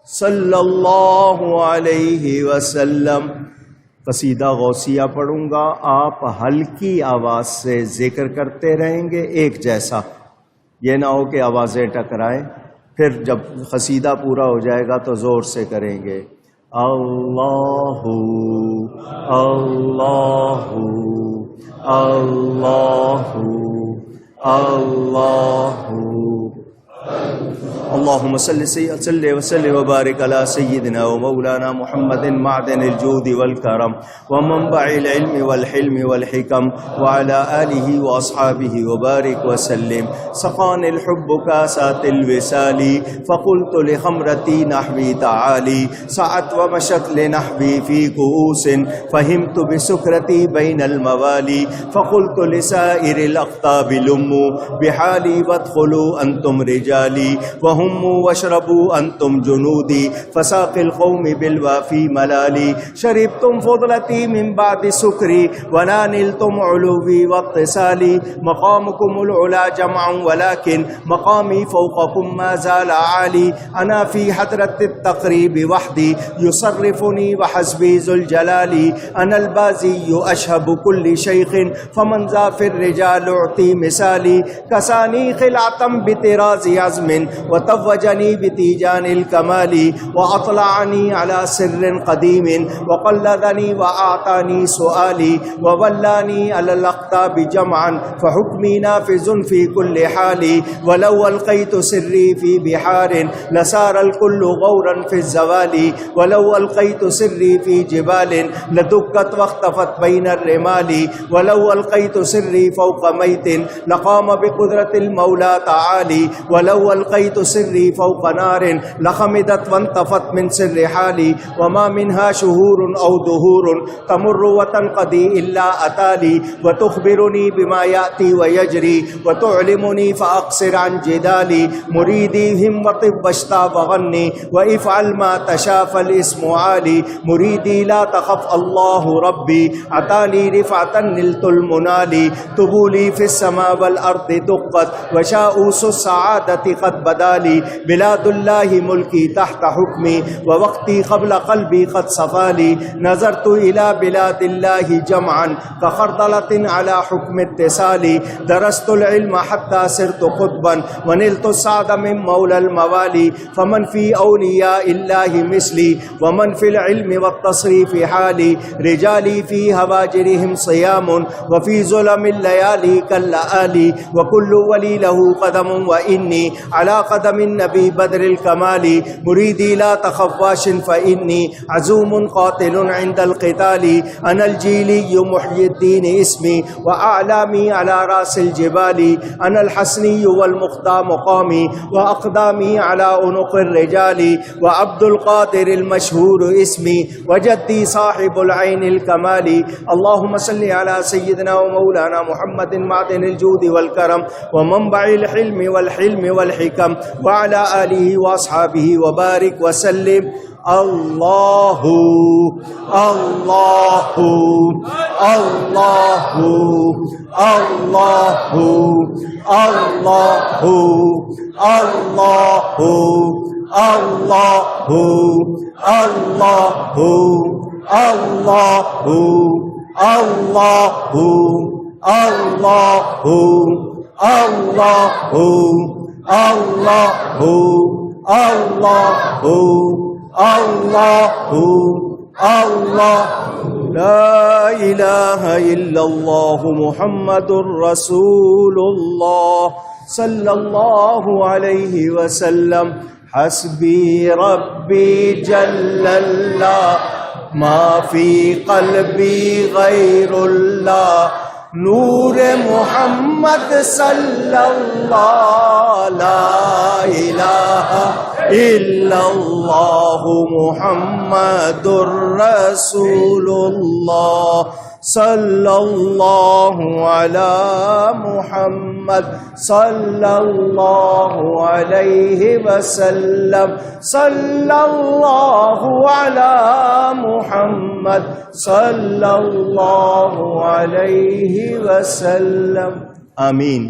सल्लल्लाहु अलैहि वसल्लम। कसीदा गौसिया पढ़ूंगा, आप हल्की आवाज से जिक्र करते रहेंगे एक जैसा, ये ना हो कि आवाजें टकराएं। फिर जब कसीदा पूरा हो जाएगा तो जोर से करेंगे अल्लाहु अल्लाहु अल्लाहु अल्लाहु। अल्लाहुम्मा सल्ली वसल्लिम व बारिक अला सय्यिदिना व मौलाना मुहम्मदिन मादनिल जूदि वल करम व मंबइल इल्मि वल हिल्मि वल हिकम व अला आलिहि व अस्हाबिहि व बारिक व सल्लिम। सक़ानिल हुब्बु कासातिल विसाली फ़क़ुल्तु लिखमरती नहवी तआली सअत व मशत लिनहवी फ़ी कुऊसिन फ़हिमतु बिसुक्रती बैनल मवाली फ़क़ुल्तु लिसाइरिल अक़ताबि लुम्मू बिहाली वदख़ुलू अंतुम रिजाली वहुम्मू वशरबू अंतुम जुनूदी फसाक़िल क़ौमि बिलवाफ़ी मलाली शरिबतुम फ़ुदलती मिन बादि सुकरी वनानिलतुम उलूवी वक़्तिसाली मक़ामुकुमुल उला जमअन वलाकिन मक़ामी फ़ौक़कुम मा ज़ाल आली अना फ़ी हदरतित तक़रीबि वहदी युसर्रिफ़ुनी व हस्बी ज़ुल जलाली अनल बाज़िय्यु अशहबु कुल्लि शैख़िन फ़मन ज़ा फ़िर रिजाल उअती मिसाली कसानी ख़िलातम बितिराज़ि अज़मिन व तवजनी बितीजानिल कमाली व अतलानी अला सिर्रिन क़दीमिन व क़ल्लदनी व आतानी सुआली व वल्लानी अलल अक़ताबि जमअन फ़हुक्मी नाफ़िज़ुन फ़ी कुल्लि हाली व लौ अलक़ैतु सिर्री फ़ी बिहारिन लसारल कुल्लु गौरन फ़ी ज़वाली व लौ अलक़ैतु सिर्री फ़ी जिबालिन लदुक्कत वख्तफ़त बैनर रिमाली व लौ अलक़ैतु सिर्री फ़ौक़ मैतिन लक़ाम बिक़ुदरतिल मौला तआली व लौ अलक़ैतु सिर्री फ़ौक़ नारिन लख़मिदत वंतफ़त मिन सिर्रि हाली व मा मिन्हा शुहूरुन औ दुहूरुन तमुर्रु व तनक़दी इल्ला अताली व तुख़बिरुनी बिमा याती व यजरी व तुअलिमुनी फ़अक़सिर अन जिदाली मुरीदी हिम्मतिब बश्ता वग़न्नी व इफ़अल मा तशा फ़ल इस्मु आली मुरीदी ला तख़फ़ अल्लाहु रब्बी अतानी रिफ़अतन निलतुल मुनाली तुबूली फ़िस समा वल अर्दि दुक़्क़त व शाऊसु सआदति क़द बदाली बिलादुल्लाहि मुल्की तहत हुक्मी व वक्ती क़ब्ल क़ल्बी क़द सफ़ाली नज़रतु इला बिलादिल्लाहि जमअन कख़रदलतिन अला हुक्म इत्तिसाली दरस्तुल इल्म हत्ता सिरतु क़ुत्बन व निलतु साद मिन मौलल मवाली फ़मन फ़ी औलिया इल्लाहि मिस्ली व मन फ़िल इल्मि व तस्रीफ़ि हाली रिजाली फ़ी हवाजिरिहिम सियामुन व फ़ी ज़ुलमिल लयाली कल्लआली व कुल्लु वली लहू क़दमुन व इन्नी अला क़दमिन नबी बदरिल कमाली मुरीदी ला तख़फ़ वाशिन फ़इन्नी अज़ूमुन क़ातिलुन इंदल क़िताली अनल जीलिय्यु मुह्यिद्दीन इस्मी व अअलामी अला रासिल जिबाली अनल हसनिय्यु वल मुख्ता मुक़ामी व अक़दामी अला उनुक़िर रिजाली व अब्दुल क़ादिरिल मशहूर इस्मी व जद्दी साहिबुल ऐनिल कमाली। अल्लाहुम्मा सल्लि अला सय्यिदिना व मौलाना मुहम्मदिन मादनिल जूदि वल करम व मंबइल हिल्मि वल हिल्मि वल हिकम व अला आलिहि व अस्हाबिहि व बारिक व सल्लिम। अल्लाहु अल्लाहु अल्लाहु अल्लाहु अल्लाहु अल्लाहु अल्लाहु अल्लाहु अल्लाहु अल्लाहु अल्लाहु अल्लाहु अल्लाहु अल्लाहु अल्लाहु अल्लाहु ला इलाहा इल्लल्लाहु मुहम्मदुर रसूलुल्लाह सल्लल्लाहु अलैहि वसल्लम। हस्बी रब्बी जल्लल्लाह मा फी क़ल्बी गैरुल्लाह नूर मुहम्मद सल्लल्लाहु ला इलाहा इल्लल्लाहु मुहम्मदुर रसूलुल्लाह सल्लल्लाहु अला मुहम्मद सल्लल्लाहु अलैहि वसल्लम सल्लल्लाहु अला मुहम्मद सल्लल्लाहु अलैहि वसल्लम। आमीन।